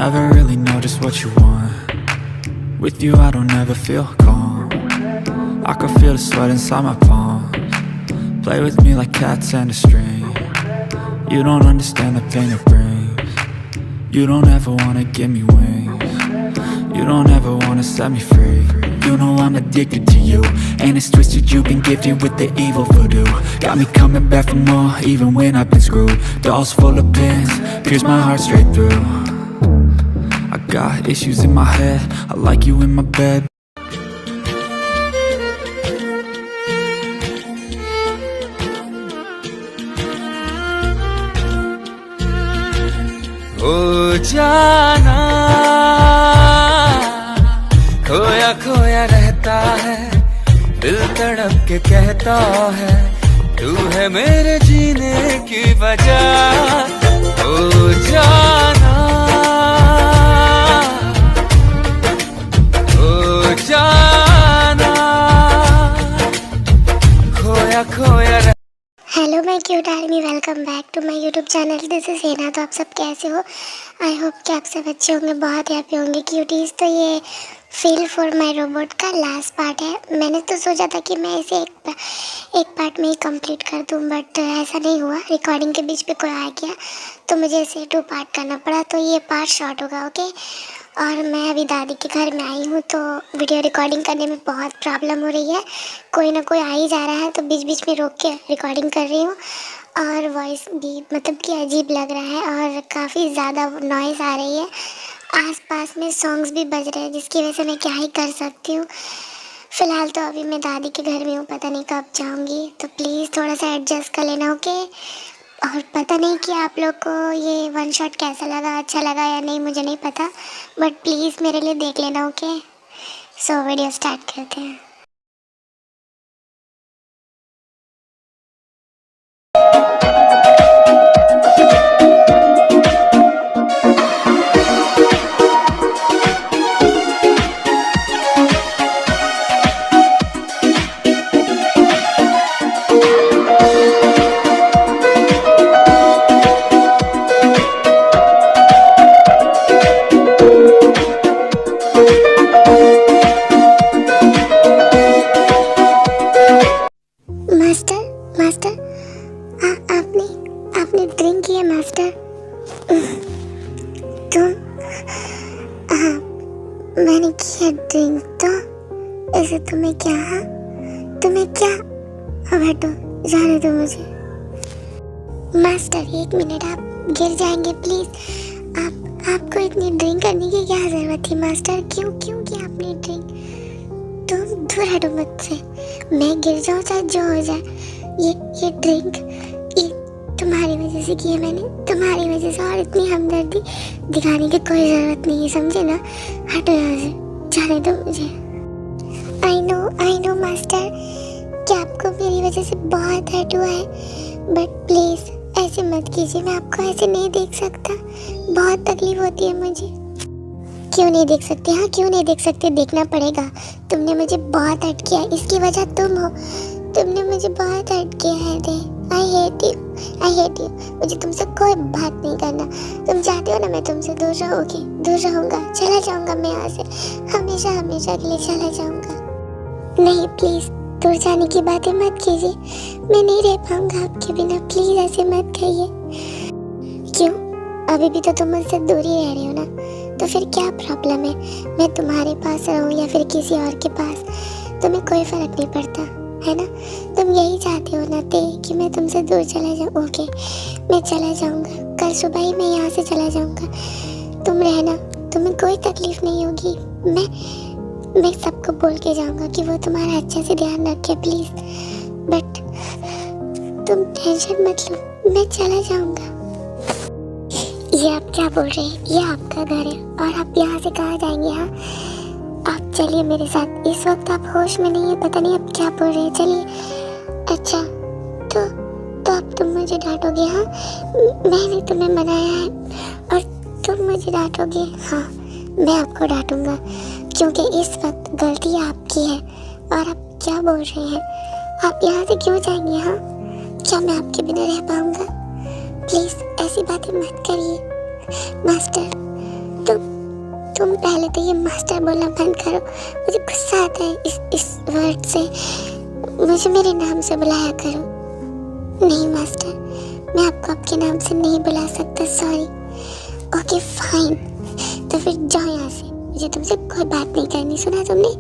Never really know just what you want. With you I don't ever feel calm. I can feel the sweat inside my palms. Play with me like cats and a string. You don't understand the pain it brings. You don't ever wanna give me wings. You don't ever wanna set me free. You know I'm addicted to you, and it's twisted, you've been gifted with the evil voodoo. Got me coming back for more, even when I've been screwed. Dolls full of pins, pierce my heart straight through. I got issues in my head, I like you in my bed. हो जाना खोया खोया रहता है, दिल तड़प के कहता है तू है मेरे जीने की वजह। हो जाना हो जाना खोया खोया। Hello my cute army, welcome back to my YouTube channel. This is Heena. तो आप सब कैसे हो? आई होप कि आप सब अच्छे होंगे, बहुत हैप्पी होंगे क्यूटीज़। तो ये फील फॉर माय रोबोट का लास्ट पार्ट है। मैंने तो सोचा था कि मैं इसे एक पार्ट में ही कंप्लीट कर दूं, बट ऐसा नहीं हुआ। रिकॉर्डिंग के बीच पे कोई आ गया तो मुझे इसे 2 पार्ट करना पड़ा, तो ये पार्ट शॉर्ट होगा, ओके। और मैं अभी दादी के घर में आई हूँ, तो वीडियो रिकॉर्डिंग करने में बहुत प्रॉब्लम हो रही है। कोई ना कोई आ ही जा रहा है, तो बीच बीच में रोक के रिकॉर्डिंग कर रही हूँ। और वॉइस भी मतलब कि अजीब लग रहा है और काफ़ी ज़्यादा नॉइज़ आ रही है। आसपास में सॉन्ग्स भी बज रहे हैं, जिसकी वजह से मैं क्या ही कर सकती हूँ। फ़िलहाल तो अभी मैं दादी के घर में हूँ, पता नहीं कब जाऊँगी, तो प्लीज़ थोड़ा सा एडजस्ट कर लेना, ओके। और पता नहीं कि आप लोग को ये वन शॉट कैसा लगा, अच्छा लगा या नहीं, मुझे नहीं पता, बट प्लीज़ मेरे लिए देख लेना, ओके। सो वीडियो स्टार्ट करते हैं। मास्टर, आपने ड्रिंक किया मास्टर? तुम? हाँ, मैंने किया ड्रिंक। तो ऐसे तुम्हें क्या अब हटो, जाने दो मुझे। मास्टर 1 मिनट, आप गिर जाएंगे प्लीज। आपको इतनी ड्रिंक करने की क्या जरूरत थी मास्टर? क्यों किया आपने ड्रिंक? तुम दूर हटो मुझसे, मैं गिर जाऊँ चाहे जो हो जाए। ये ड्रिंक तुम्हारी वजह से की है मैंने, तुम्हारी वजह से, और इतनी हमदर्दी दिखाने की कोई ज़रूरत नहीं है, समझे ना? हटो यहाँ से, जाने दो मुझे। आई नो मास्टर कि आपको मेरी वजह से बहुत हर्ट हुआ है, बट प्लीज़ ऐसे मत कीजिए। मैं आपको ऐसे नहीं देख सकता, बहुत तकलीफ होती है मुझे। क्यों नहीं देख सकते? हाँ, क्यों नहीं देख सकते? देखना पड़ेगा। तुमने मुझे बहुत हर्ट किया, इसकी वजह तुम हो। तुमने मुझे बहुत हर्ट किया है रे। I hate you. मुझे तुमसे कोई बात नहीं करना। तुम चाहते हो ना मैं तुमसे दूर रहूँगा, चला जाऊँगा मैं यहाँ से, हमेशा के लिए चला जाऊँगा। नहीं प्लीज़, दूर जाने की बातें मत कीजिए। मैं नहीं रह पाऊँगा आपके बिना, प्लीज़ ऐसे मत कहिए। क्यों? अभी भी तो तुम मुझसे दूर ही रह रहे हो ना, तो फिर क्या प्रॉब्लम है? मैं तुम्हारे पास रहूँ या फिर किसी और के पास, तुम्हें कोई फ़र्क नहीं पड़ता, है ना? तुम यही चाहते हो ना कि मैं तुमसे दूर चला जाऊँ? ओके, मैं चला जाऊँगा, कल सुबह ही मैं यहाँ से चला जाऊँगा। तुम रहना, तुम्हें कोई तकलीफ़ नहीं होगी। मैं सबको बोल के जाऊँगा कि वो तुम्हारा अच्छे से ध्यान रखे प्लीज़, बट तुम टेंशन मत लो, मैं चला जाऊँगा। ये आप क्या बोल रहे हैं? ये आपका घर है और आप यहाँ से कहाँ जाएंगे? हाँ, आप चलिए मेरे साथ। इस वक्त आप होश में नहीं है, पता नहीं आप क्या बोल रहे हैं। चलिए। अच्छा, तो अब तुम मुझे डांटोगे? हाँ, मैंने तुम्हें मनाया है और तुम मुझे डांटोगे? हाँ, मैं आपको डांटूंगा, क्योंकि इस वक्त गलती आपकी है। और आप क्या बोल रहे हैं? आप यहाँ से क्यों जाएंगे? हाँ, क्या मैं आपके बिना रह पाऊँगा? प्लीज़ ऐसी बातें मत करिए मास्टर। तुम पहले तो ये मास्टर बोलना बंद करो। मुझे गुस्सा आता है इस वर्ड से। मुझे मेरे नाम से बुलाया करो। नहीं मास्टर, मैं आपको आपके नाम से नहीं बुला सकता, सॉरी। ओके फाइन, तो फिर जाओ यहाँ से, मुझे तुमसे कोई बात नहीं करनी, सुना तुमने?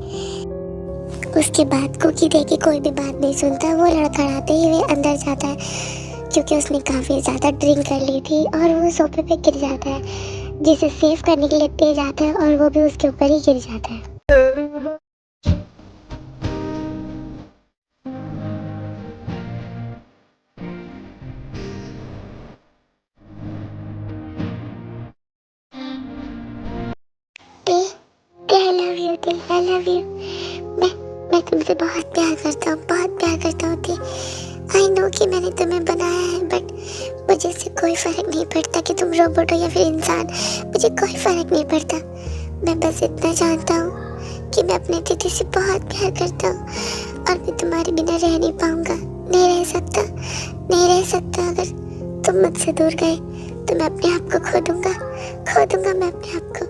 उसके बाद कुकी दे के कोई भी बात नहीं सुनता। वो लड़खड़ाते ही हुए अंदर जाता है क्योंकि उसने काफ़ी ज़्यादा ड्रिंक कर ली थी, और वो सोफे पे गिर जाता है, जिसे सेव करने के लिए तेज आता है और वो भी उसके ऊपर ही गिर जाता है। I love you, I love you। मैं तुमसे बहुत प्यार करता हूँ, बहुत प्यार करता हूँ थे। आई नो कि मैंने तुम्हें बनाया है, बट मुझे इससे कोई फ़र्क नहीं पड़ता कि तुम रोबोट हो या फिर इंसान। मुझे कोई फ़र्क नहीं पड़ता। मैं बस इतना जानता हूँ कि मैं अपने दीदी से बहुत प्यार करता हूँ, और मैं तुम्हारे बिना रह नहीं पाऊँगा, नहीं रह सकता। अगर तुम मुझसे दूर गए तो मैं अपने आप को खो दूँगा मैं अपने आप को।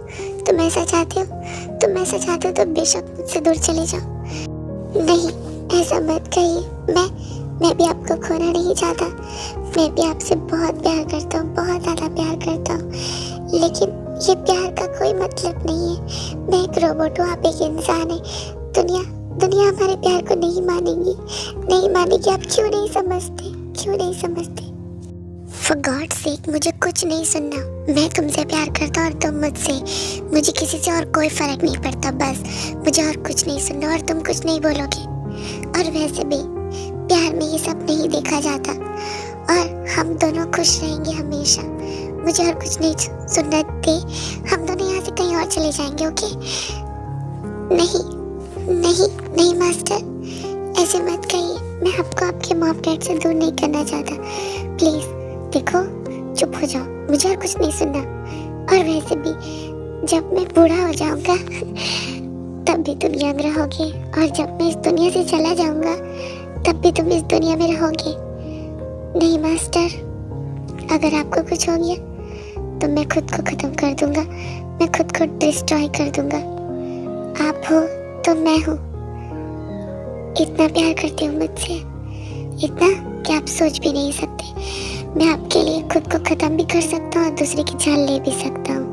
तुम ऐसा चाहते हो तो बेशक मुझसे दूर चले जाओ। नहीं, ऐसा मत कहिए। मैं भी आपको खोना नहीं चाहता। मैं भी आपसे बहुत प्यार करता हूँ, बहुत ज़्यादा प्यार करता हूँ, लेकिन ये प्यार का कोई मतलब नहीं है। मैं एक रोबोट हूँ, आप एक इंसान है। दुनिया हमारे प्यार को नहीं मानेगी। आप क्यों नहीं समझते? For God's sake, मुझे कुछ नहीं सुनना। मैं तुमसे प्यार करता हूँ और तुम मुझसे। मुझे किसी से और कोई फर्क नहीं पड़ता। बस मुझे और कुछ नहीं सुनना, और तुम कुछ नहीं बोलोगे। और वैसे भी प्यार में ये सब नहीं देखा जाता, और हम दोनों खुश रहेंगे हमेशा। मुझे और कुछ नहीं सुनना दे। हम दोनों यहाँ से कहीं और चले जाएंगे, ओके? नहीं मास्टर, ऐसे मत कहिए। मैं आपको आपके मॉम डैड से दूर नहीं करना चाहता। प्लीज़ देखो, चुप हो जाओ, मुझे और कुछ नहीं सुनना। और वैसे भी जब मैं बूढ़ा हो जाऊंगा तब भी तुम यंग रहोगे, और जब मैं इस दुनिया से चला जाऊंगा तब भी तुम इस दुनिया में रहोगे। नहीं मास्टर, अगर आपको कुछ हो गया तो मैं खुद को खत्म कर दूंगा, मैं खुद को डिस्ट्रॉय कर दूंगा। आप हो तो मैं हूँ। इतना प्यार करते हो मुझसे, इतना कि आप सोच भी नहीं सकते। मैं आपके लिए खुद को खत्म भी कर सकता हूँ और दूसरे की जान ले भी सकता हूँ।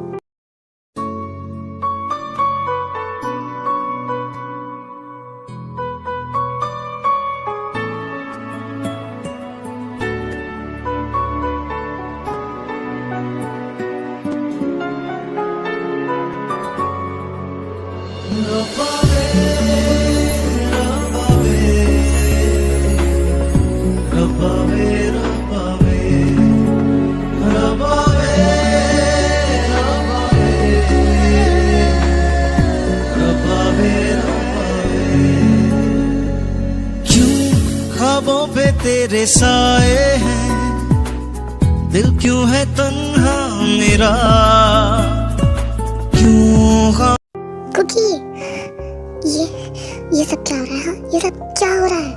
ख्वाबों पे तेरे साए हैं, दिल क्यों है तन्हा मेरा, क्यों कुकी, ये सब क्या हो रहा है? ये सब क्या हो रहा है?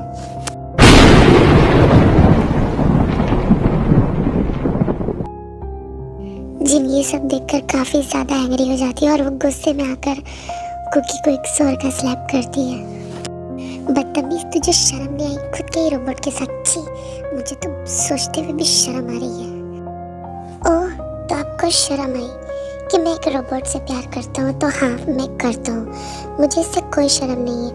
जिन ये सब देखकर काफी ज्यादा एंग्री हो जाती है, और वो गुस्से में आकर कुकी को एक जोर का स्लैप करती है। बदतमीज, तुझे शर्म नहीं आई खुद के ही रोबोट के साथ? छी, मुझे तो सोचते हुए भी शर्म आ रही है। ओह, तो आपको शर्म आई कि मैं एक रोबोट से प्यार करता हूँ? तो हाँ, मैं करता हूँ, मुझे इससे कोई शर्म नहीं है,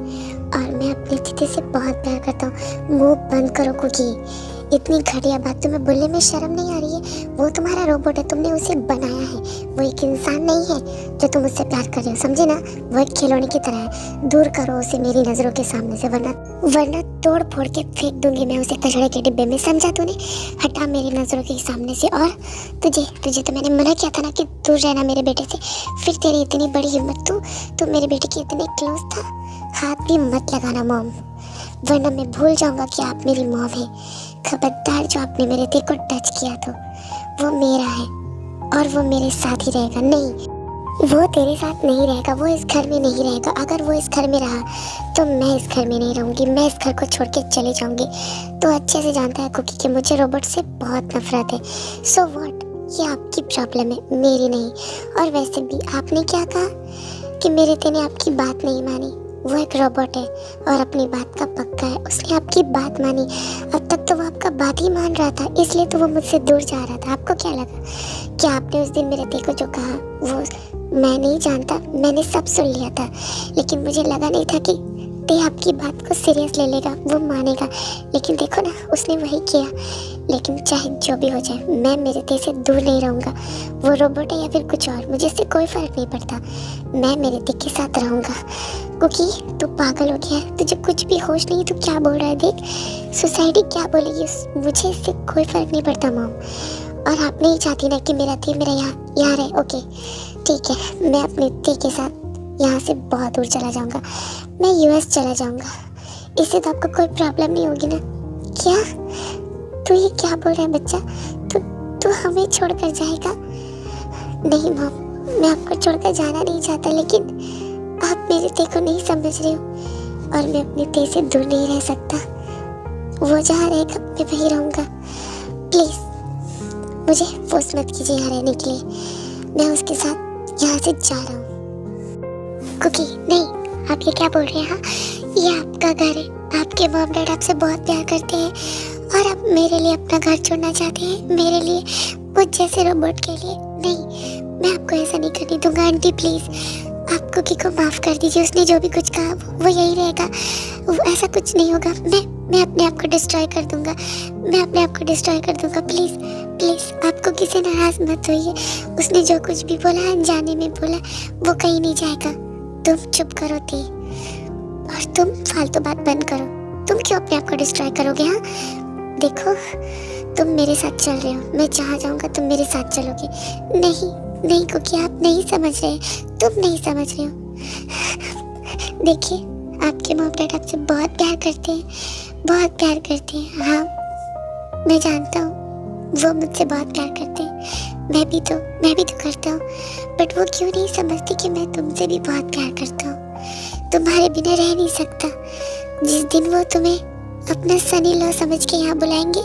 और मैं अपनी दीदी से बहुत प्यार करता हूँ। मुंह बंद करो कुकी, इतनी घटिया बात तुम्हें बोलने में शर्म नहीं आ रही है? वो तुम्हारा रोबोट है, तुमने उसे बनाया है, वो एक इंसान नहीं है जो तुम उससे प्यार कर रहे हो, समझे ना? वो एक खिलौने की तरह है। दूर करो उसे मेरी नज़रों के सामने से, वरना तोड़ फोड़ के फेंक दूंगी मैं उसे कचड़े के डिब्बे में, समझा तूने? हटा मेरी नज़रों के सामने से। और तुझे तो मैंने मना किया था ना कि दूर रहना मेरे बेटे से, फिर तेरी इतनी बड़ी हिम्मत, तू मेरे बेटे के इतने क्लोज था। हाथ भी मत लगाना मॉम, वरना मैं भूल जाऊंगा कि आप मेरी मॉम है। खबरदार, जो आपने मेरे दिल को टच किया तो वो मेरा है, और वो मेरे साथ ही रहेगा। नहीं, वो तेरे साथ नहीं रहेगा, वो इस घर में नहीं रहेगा। अगर वो इस घर में रहा तो मैं इस घर में नहीं रहूँगी, मैं इस घर को छोड़ के चले जाऊँगी। तो अच्छे से जानता है कुकी कि मुझे रोबोट से बहुत नफरत है। सो व्हाट, ये आपकी प्रॉब्लम है, मेरी नहीं। और वैसे भी आपने क्या कहा कि मेरे तेने आपकी बात नहीं मानी। वो एक रोबोट है और अपनी बात का पक्का है, उसने आपकी बात मानी। अब तक तो वो आपका बात ही मान रहा था, इसलिए तो वो मुझसे दूर जा रहा था। आपको क्या लगा कि आपने उस दिन मेरे ते को जो कहा वो मैं नहीं जानता, मैंने सब सुन लिया था, लेकिन मुझे लगा नहीं था कि ते आपकी बात को सीरियस ले लेगा, वो मानेगा। लेकिन देखो ना, उसने वही किया। लेकिन चाहे जो भी हो जाए, मैं मेरे ते से दूर नहीं रहूँगा। वो रोबोट है या फिर कुछ और, मुझे इससे कोई फ़र्क नहीं पड़ता। मैं मेरे ते के साथ रहूँगा। क्योंकि तू पागल हो गया है, तुझे कुछ भी होश नहीं, तू क्या बोल रहा है? देख सोसाइटी क्या बोलेगी, मुझे इससे कोई फ़र्क नहीं पड़ता मॉम। और आप नहीं चाहती ना कि मेरा ते मेरा यहाँ रहे। ओके ठीक है, मैं अपने ते के साथ यहाँ से बहुत दूर चला जाऊँगा, मैं यूएस चला जाऊँगा। इससे तो आपको कोई प्रॉब्लम नहीं होगी ना? क्या तू ये क्या बोल रहा है बच्चा? तू हमें छोड़कर जाएगा? नहीं मॉम, मैं आपको छोड़कर जाना नहीं चाहता, लेकिन आप मेरे ते को नहीं समझ रहे हो और मैं अपने ते से दूर नहीं रह सकता। वो जहाँ रहेगा मैं वहीं रहूँगा। प्लीज़ मुझे फोर्स मत कीजिए यहाँ रहने के लिए, मैं उसके साथ यहाँ से जा रहा हूँ। कुकी नहीं, आप ये क्या बोल रहे हैं? हाँ, ये आपका घर है, आपके मॉम डैड आपसे बहुत प्यार करते हैं और आप मेरे लिए अपना घर छोड़ना चाहते हैं, मेरे लिए, मुझ जैसे रोबोट के लिए? नहीं, मैं आपको ऐसा नहीं करने दूंगा। आंटी प्लीज़ आप कुकी को माफ़ कर दीजिए, उसने जो भी कुछ कहा वो यही रहेगा, वो ऐसा कुछ नहीं होगा। मैं अपने आप को डिस्ट्रॉय कर दूंगा, मैं अपने आप को डिस्ट्रॉय कर दूंगा। प्लीज़ प्लीज़ आप कुकी से नाराज़ मत होइए, उसने जो कुछ भी बोला अनजाने में बोला, वो कहीं नहीं जाएगा। तुम चुप करो ती, और तुम फालतू बात बंद करो। तुम क्यों अपने आप को डिस्ट्रॉय करोगे? हाँ देखो, तुम मेरे साथ चल रहे हो, मैं जहाँ जाऊँगा तुम मेरे साथ चलोगे। नहीं नहीं क्योंकि आप नहीं समझ रहे, तुम नहीं समझ रहे हो। देखिए आपके मॉम डैड आपसे बहुत प्यार करते हैं, बहुत प्यार करते हैं। हाँ मैं जानता हूँ वो मुझसे बहुत प्यार करते हैं, मैं भी तो करता हूँ, बट वो क्यों नहीं समझते कि मैं तुमसे भी बहुत प्यार करता हूँ, तुम्हारे बिना रह नहीं सकता। जिस दिन वो तुम्हें अपना सनी लॉ समझ के यहाँ बुलाएंगे,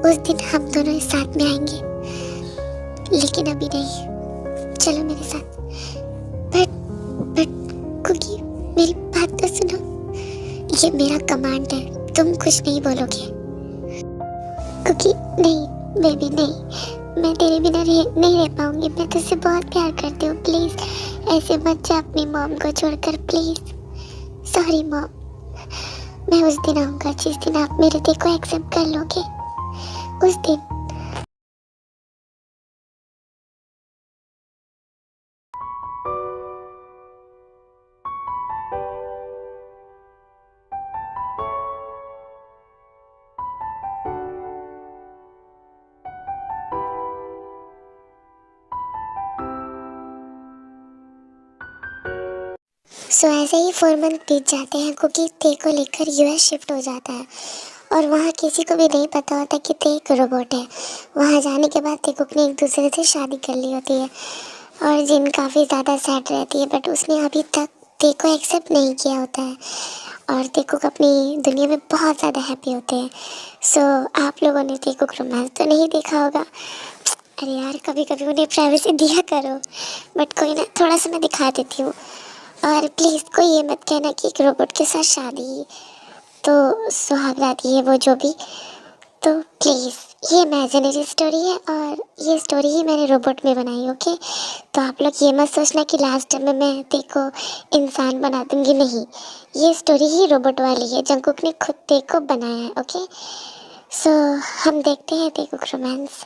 उस दिन हम दोनों साथ में आएंगे, लेकिन अभी नहीं। चलो मेरे साथ। बट कुकी मेरी बात तो सुनो, ये मेरा कमांड है, तुम कुछ नहीं बोलोगे। कुकी नहीं बेबी नहीं, मैं तेरे बिना नहीं रह पाऊंगी, मैं तुझसे बहुत प्यार करती हूँ। प्लीज़ ऐसे मत जा अपनी मॉम को छोड़कर, प्लीज़। सॉरी मॉम, मैं उस दिन आऊँगा जिस दिन आप मेरे ते को एक्सेप्ट कर लोगे, उस दिन। सो ऐसे ही 4 मंथ बीत जाते हैं। कुकी ते को लेकर यूएस शिफ्ट हो जाता है और वहाँ किसी को भी नहीं पता होता कि ते एक रोबोट है। वहाँ जाने के बाद तेकुक ने एक दूसरे से शादी कर ली होती है और जिन काफ़ी ज़्यादा सैड रहती है, बट उसने अभी तक ते को एक्सेप्ट नहीं किया होता है और तेकुक अपनी दुनिया में बहुत ज़्यादा हैप्पी होते हैं। सो आप लोगों ने तेकुक रोमांस तो नहीं देखा होगा। अरे यार, कभी कभी उन्हें प्राइवेसी दिया करो, बट कोई ना, थोड़ा सा मैं दिखा देती हूँ। और प्लीज़ कोई ये मत कहना कि एक रोबोट के साथ शादी तो सुहागराती है, वो जो भी। तो प्लीज़, ये इमेजिनरी स्टोरी है और ये स्टोरी ही मैंने रोबोट में बनाई। ओके, तो आप लोग ये मत सोचना कि लास्ट में मैं तेको इंसान बना दूँगी, नहीं। ये स्टोरी ही रोबोट वाली है, जंगकुक ने खुद तेको बनाया है। ओके, सो हम देखते हैं तेकुक रोमांस।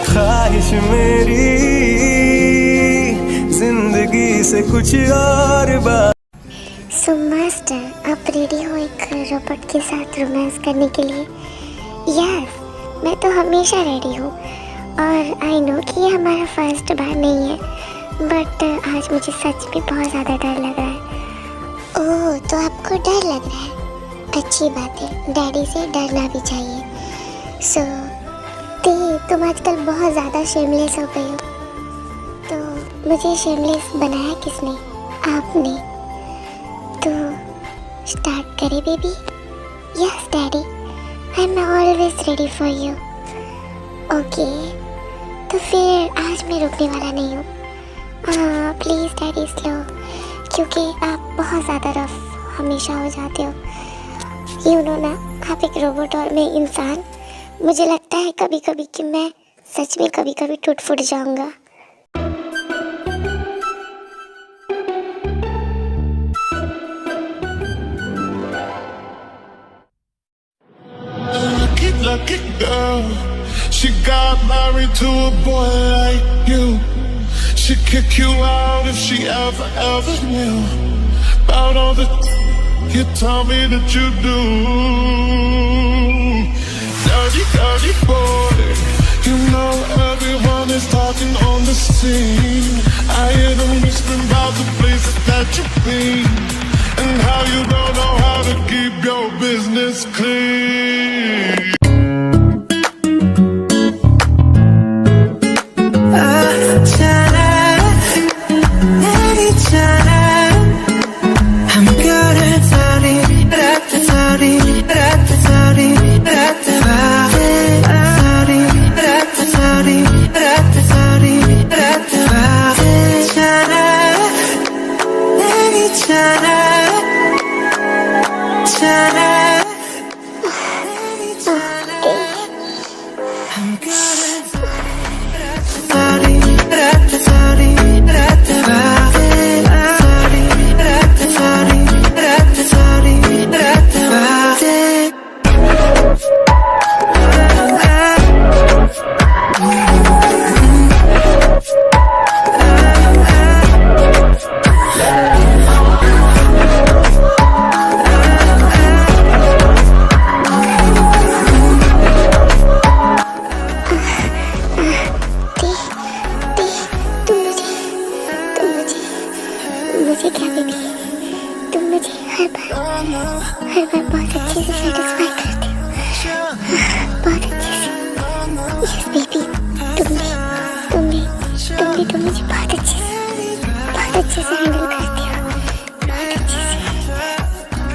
ख्वाहिश मेरी जिंदगी से कुछ और बात। सो मास्टर, आप रेडी हो एक रोबोट के साथ रोमांस करने के लिए? यस, मैं तो हमेशा रेडी हूँ और आई नो कि ये हमारा फर्स्ट बार नहीं है, बट आज मुझे सच में बहुत ज़्यादा डर लग रहा है। ओह, तो आपको डर लग रहा है? अच्छी बात है, डैडी से डरना भी चाहिए। सो तुम आजकल बहुत ज़्यादा शेमलेस हो गई हो। तो मुझे शेमलेस बनाया किसने? आपने। तो स्टार्ट करें baby? Yes daddy, I am always ready for you. Okay, तो फिर आज मैं रुकने वाला नहीं हूँ। प्लीज़ डैडी स्लो, क्योंकि आप बहुत ज़्यादा रफ हमेशा हो जाते हो। यू नो ना, आप एक रोबोट और मैं इंसान। मुझे लगता है कभी कभी कि मैं सच में कभी कभी टूट फूट जाऊँगा। Lucky girl, she got married to a boy like you. She'd kick you out if she ever knew about all the you tell me that you do. Dirty boy, you know everyone is talking on the scene. I hear them whispering about the places that you've been and how you don't know how to keep your business clean. मुझे क्या baby, तुम मुझे हर बार बहुत अच्छे से satisfy करते हो, बहुत अच्छे से। यस बेबी, तुम मुझे बहुत अच्छे से हैंडल करते हो, बहुत अच्छे से।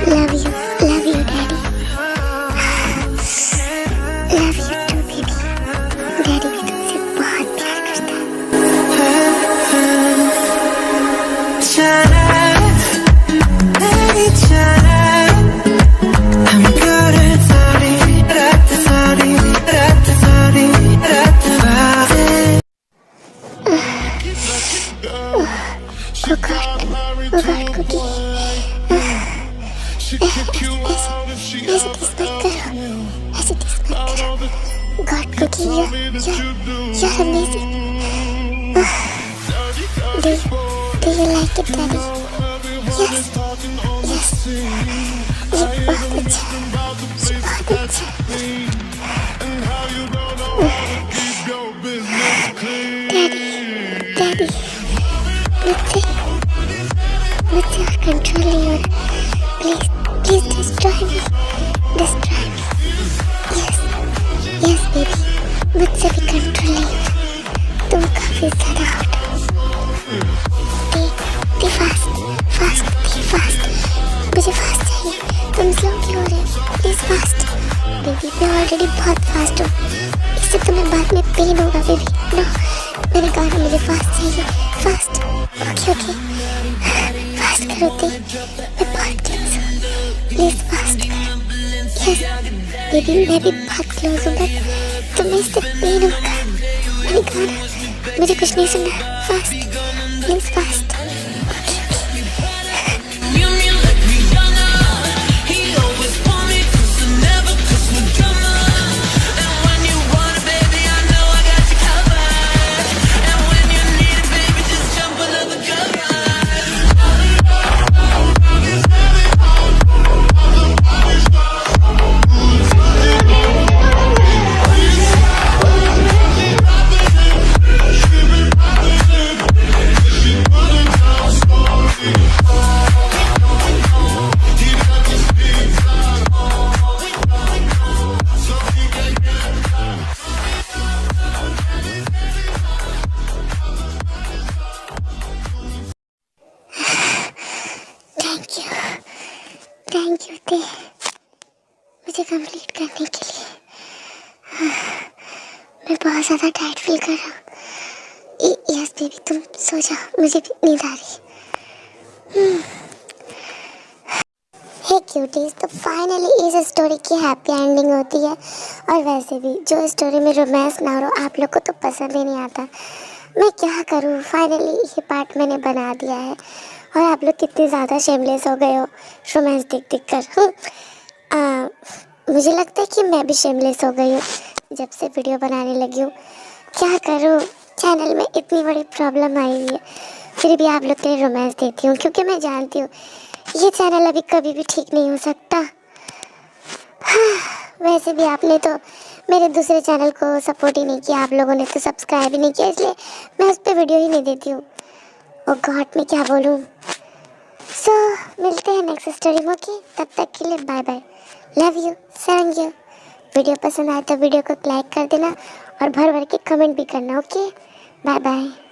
Love you daddy, love you too baby. Daddy भी तुमसे बहुत प्यार करता है। God cookie, you're amazing. Do you like it, Daddy? Yes. ये बहुत अच्छा। Daddy, मुझसे और कंट्रोल नहीं हो रहा। Please destroy me. Yes baby, मुझसे भी कंट्रोल नहीं हो रहा। तुम काफी ज़्यादा हॉट हो। Be fast. मुझे फास्ट चाहिए। तुम स्लो क्यों हो रहे हो? Please fast. बेबी मैं ऑलरेडी बहुत फास्ट हूँ, इससे तुम्हें बाद में पेन होगा बेबी। नो, मैंने कहा ना मुझे फास्ट चाहिए। फास्ट। ओके फास्ट करो दी, मैं बहुत क्लोज हूँ। प्लीज फास्ट करो। यस बेबी, मैं भी बहुत क्लोज हूँ, बट तुम्हें इससे पेन होगा। मैंने कहा ना मुझे कुछ नहीं सुनना। Fast, please fast. सकते हैं मुझे कंप्लीट करने के लिए? मैं बहुत ज़्यादा टायर्ड फील कर रहा हूँ। यस बेबी, तुम सो जाओ, मुझे भी नींद आ रही है। हे क्यूटीज, तो फाइनली इस स्टोरी की हैप्पी एंडिंग होती है। और वैसे भी जो स्टोरी में रोमांस ना हो आप लोग को तो पसंद ही नहीं आता। मैं क्या करूँ, फाइनली ये पार्ट मैंने बना दिया है। और आप लोग कितने ज़्यादा शेमलेस हो गए हो रोमांस देख कर। मुझे लगता है कि मैं भी शेमलेस हो गई हूँ जब से वीडियो बनाने लगी हूँ। क्या करूँ, चैनल में इतनी बड़ी प्रॉब्लम आई हुई है, फिर भी आप लोग के लिए रोमांस देती हूँ, क्योंकि मैं जानती हूँ ये चैनल अभी कभी भी ठीक नहीं हो सकता। वैसे भी आपने तो मेरे दूसरे चैनल को सपोर्ट ही नहीं किया, आप लोगों ने तो सब्सक्राइब ही नहीं किया, इसलिए मैं उस पर वीडियो ही नहीं देती हूँ। ओ गॉड, मैं क्या बोलूँ। सो मिलते हैं नेक्स्ट स्टोरी में। ओके, तब तक के लिए bye bye, love you, send you. Video पसंद आए तो वीडियो को लाइक कर देना और भर भर के कमेंट भी करना। Okay, bye bye.